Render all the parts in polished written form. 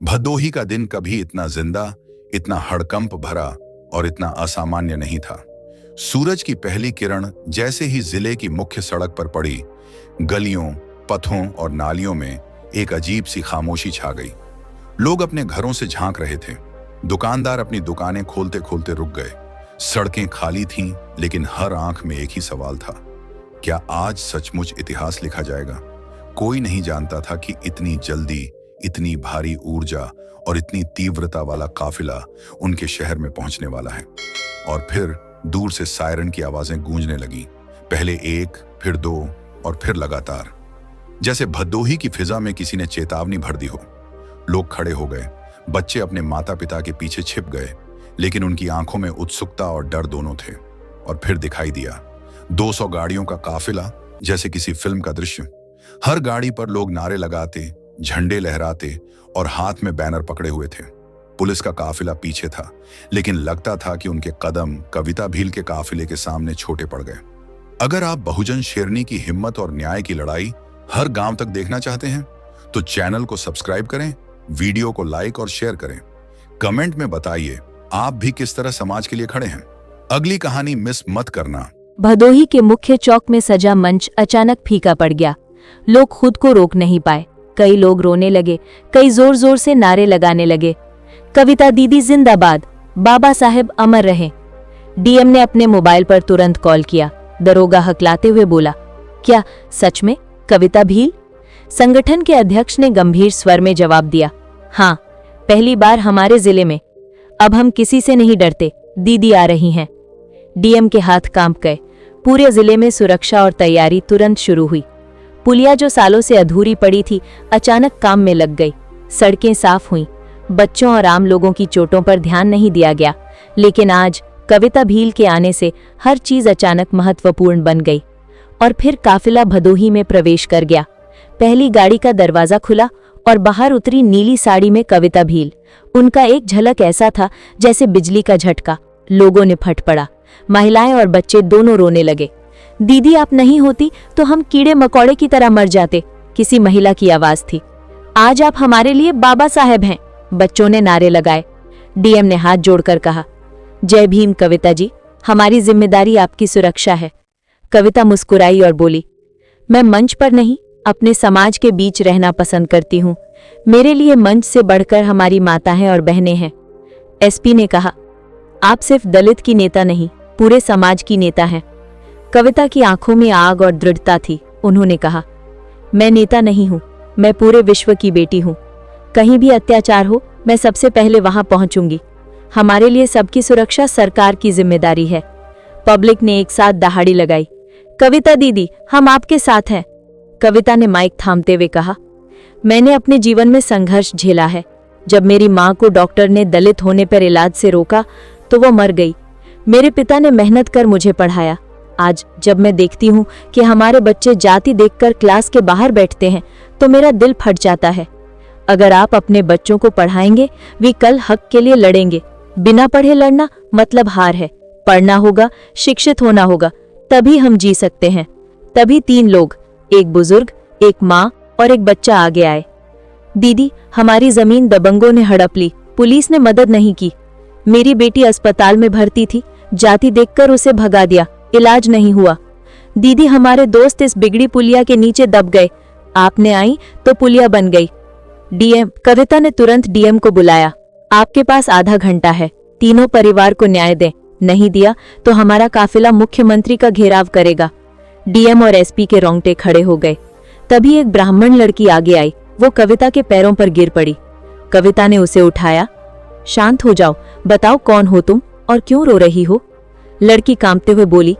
भदोही का दिन कभी इतना जिंदा, इतना हड़कंप भरा और इतना असामान्य नहीं था। सूरज की पहली किरण जैसे ही जिले की मुख्य सड़क पर पड़ी, गलियों, पथों और नालियों में एक अजीब सी खामोशी छा गई। लोग अपने घरों से झांक रहे थे। दुकानदार अपनी दुकानें खोलते खोलते रुक गए। सड़कें खाली थीं, लेकिन हर आंख में एक ही सवाल था, क्या आज सचमुच इतिहास लिखा जाएगा? कोई नहीं जानता था कि इतनी जल्दी, इतनी भारी ऊर्जा और इतनी तीव्रता वाला काफिला उनके शहर में पहुंचने वाला है। और फिर दूर से सायरन की आवाजें गूंजने लगीं, पहले एक, फिर दो और फिर लगातार, जैसे भदोही की फिजा में किसी ने चेतावनी भर दी हो। लोग खड़े हो गए, बच्चे अपने माता पिता के पीछे छिप गए, लेकिन उनकी आंखों में उत्सुकता और डर दोनों थे। और फिर दिखाई दिया 200 गाड़ियों का काफिला, जैसे किसी फिल्म का दृश्य। हर गाड़ी पर लोग नारे लगाते, झंडे लहराते और हाथ में बैनर पकड़े हुए थे। पुलिस का काफिला पीछे था, लेकिन लगता था कि उनके कदम कविता भील के काफिले के सामने छोटे पड़ गए। अगर आप बहुजन शेरनी की हिम्मत और न्याय की लड़ाई हर गांव तक देखना चाहते हैं, तो चैनल को सब्सक्राइब करें, वीडियो को लाइक और शेयर करें। कमेंट में बताइए आप भी किस तरह समाज के लिए खड़े हैं। अगली कहानी मिस मत करना। भदोही के मुख्य चौक में सजा मंच अचानक फीका पड़ गया। लोग खुद को रोक नहीं पाए। कई लोग रोने लगे, कई जोर जोर से नारे लगाने लगे, कविता दीदी जिंदाबाद, बाबा साहेब अमर रहे। डीएम ने अपने मोबाइल पर तुरंत कॉल किया। दरोगा हकलाते हुए बोला, क्या सच में कविता भील? संगठन के अध्यक्ष ने गंभीर स्वर में जवाब दिया, हाँ, पहली बार हमारे जिले में। अब हम किसी से नहीं डरते, दीदी आ रही हैं। डीएम के हाथ कांप गए। पूरे जिले में सुरक्षा और तैयारी तुरंत शुरू हुई। पुलिया जो सालों से अधूरी पड़ी थी, अचानक काम में लग गई। सड़कें साफ हुईं। बच्चों और आम लोगों की चोटों पर ध्यान नहीं दिया गया, लेकिन आज कविता भील के आने से हर चीज अचानक महत्वपूर्ण बन गई। और फिर काफिला भदोही में प्रवेश कर गया। पहली गाड़ी का दरवाजा खुला और बाहर उतरी नीली साड़ी में कविता भील। उनका एक झलक ऐसा था जैसे बिजली का झटका। लोगों ने फट पड़ा। महिलाएं और बच्चे दोनों रोने लगे। दीदी आप नहीं होती तो हम कीड़े मकोड़े की तरह मर जाते, किसी महिला की आवाज थी। आज आप हमारे लिए बाबा साहेब हैं, बच्चों ने नारे लगाए। डीएम ने हाथ जोड़कर कहा, जय भीम कविता जी, हमारी जिम्मेदारी आपकी सुरक्षा है। कविता मुस्कुराई और बोली, मैं मंच पर नहीं, अपने समाज के बीच रहना पसंद करती हूँ। मेरे लिए मंच से बढ़कर हमारी माताएं और बहनें हैं। एसपी ने कहा, आप सिर्फ दलित की नेता नहीं, पूरे समाज की नेता हैं। कविता की आंखों में आग और दृढ़ता थी। उन्होंने कहा, मैं नेता नहीं हूँ, मैं पूरे विश्व की बेटी हूँ। कहीं भी अत्याचार हो, मैं सबसे पहले वहां पहुंचूंगी। हमारे लिए सबकी सुरक्षा सरकार की जिम्मेदारी है। पब्लिक ने एक साथ दहाड़ी लगाई, कविता दीदी हम आपके साथ हैं। कविता ने माइक थामते हुए कहा, मैंने अपने जीवन में संघर्ष झेला है। जब मेरी माँ को डॉक्टर ने दलित होने पर इलाज से रोका तो वो मर गई। मेरे पिता ने मेहनत कर मुझे पढ़ाया। आज जब मैं देखती हूँ कि हमारे बच्चे जाति देखकर क्लास के बाहर बैठते हैं तो मेरा दिल फट जाता है। अगर आप अपने बच्चों को पढ़ाएंगे, वे कल हक के लिए लड़ेंगे। बिना पढ़े लड़ना मतलब हार है। पढ़ना होगा, शिक्षित होना होगा, तभी हम जी सकते हैं। तभी 3 लोग, एक बुजुर्ग, एक माँ और एक बच्चा आगे आए। दीदी हमारी जमीन दबंगों ने हड़प ली, पुलिस ने मदद नहीं की। मेरी बेटी अस्पताल में भर्ती थी, जाति देखकर उसे भगा दिया, इलाज नहीं हुआ। दीदी हमारे दोस्त इस बिगड़ी पुलिया के नीचे दब गए, आपने आई तो पुलिया बन गई। डीएम, कविता ने तुरंत डीएम को बुलाया। आपके पास आधा घंटा है, तीनों परिवार को न्याय दें, नहीं दिया तो हमारा काफिला मुख्यमंत्री का घेराव करेगा। डीएम और एसपी के रोंगटे खड़े हो गए। तभी एक ब्राह्मण लड़की आगे आई। वो कविता के पैरों पर गिर पड़ी। कविता ने उसे उठाया। शांत हो जाओ, बताओ कौन हो तुम और क्यों रो रही हो? लड़की कांपते हुए बोली,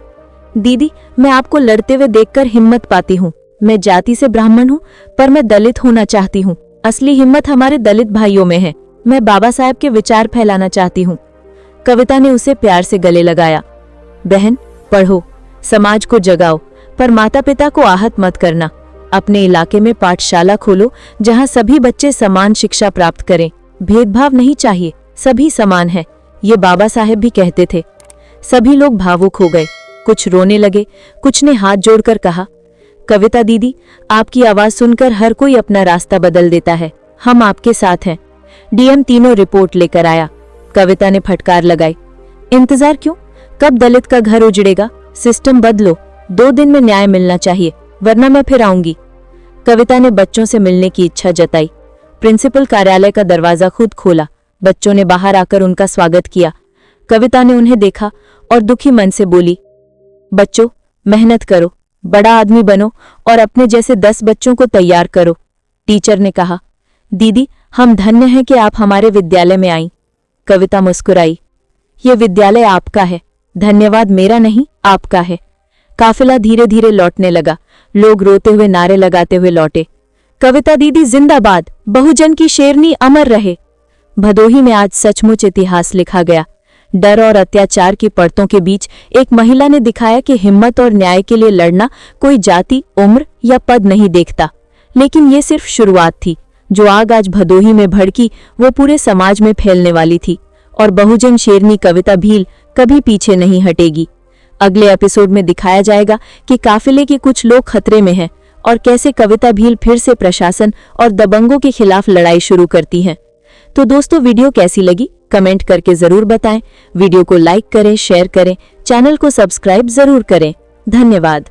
दीदी मैं आपको लड़ते हुए देखकर हिम्मत पाती हूँ। मैं जाति से ब्राह्मण हूँ, पर मैं दलित होना चाहती हूँ। असली हिम्मत हमारे दलित भाइयों में है। मैं बाबा साहेब के विचार फैलाना चाहती हूँ। कविता ने उसे प्यार से गले लगाया। बहन पढ़ो, समाज को जगाओ, पर माता पिता को आहत मत करना। अपने इलाके में पाठशाला खोलो जहाँ सभी बच्चे समान शिक्षा प्राप्त करें। भेदभाव नहीं चाहिए, सभी समान हैं, ये बाबा साहेब भी कहते थे। सभी लोग भावुक हो गए। कुछ रोने लगे, कुछ ने हाथ जोड़कर कहा, कविता दीदी आपकी आवाज सुनकर हर कोई अपना रास्ता बदल देता है। हम आपके साथ हैं। डीएम तीनों रिपोर्ट लेकर आया। कविता ने फटकार लगाई, इंतजार क्यों? कब दलित का घर उजड़ेगा? सिस्टम बदलो, 2 दिन में न्याय मिलना चाहिए, वरना मैं फिर आऊंगी। कविता ने बच्चों से मिलने की इच्छा जताई। प्रिंसिपल कार्यालय का दरवाजा खुद खोला। बच्चों ने बाहर आकर उनका स्वागत किया। कविता ने उन्हें देखा और दुखी मन से बोली, बच्चों, मेहनत करो, बड़ा आदमी बनो और अपने जैसे 10 बच्चों को तैयार करो। टीचर ने कहा, दीदी, हम धन्य हैं कि आप हमारे विद्यालय में आई। कविता मुस्कुराई, ये विद्यालय आपका है, धन्यवाद मेरा नहीं, आपका है। काफिला धीरे धीरे लौटने लगा। लोग रोते हुए नारे लगाते हुए लौटे, कविता दीदी जिंदाबाद, बहुजन की शेरनी अमर रहे। भदोही में आज सचमुच इतिहास लिखा गया। डर और अत्याचार की परतों के बीच एक महिला ने दिखाया कि हिम्मत और न्याय के लिए लड़ना कोई जाति, उम्र या पद नहीं देखता। लेकिन ये सिर्फ शुरुआत थी। जो आग आज भदोही में भड़की वो पूरे समाज में फैलने वाली थी, और बहुजन शेरनी कविता भील कभी पीछे नहीं हटेगी। अगले एपिसोड में दिखाया जाएगा कि काफिले के कुछ लोग खतरे में हैं और कैसे कविता भील फिर से प्रशासन और दबंगों के खिलाफ लड़ाई शुरू करती हैं। तो दोस्तों, वीडियो कैसी लगी कमेंट करके जरूर बताएं। वीडियो को लाइक करें, शेयर करें, चैनल को सब्सक्राइब जरूर करें। धन्यवाद।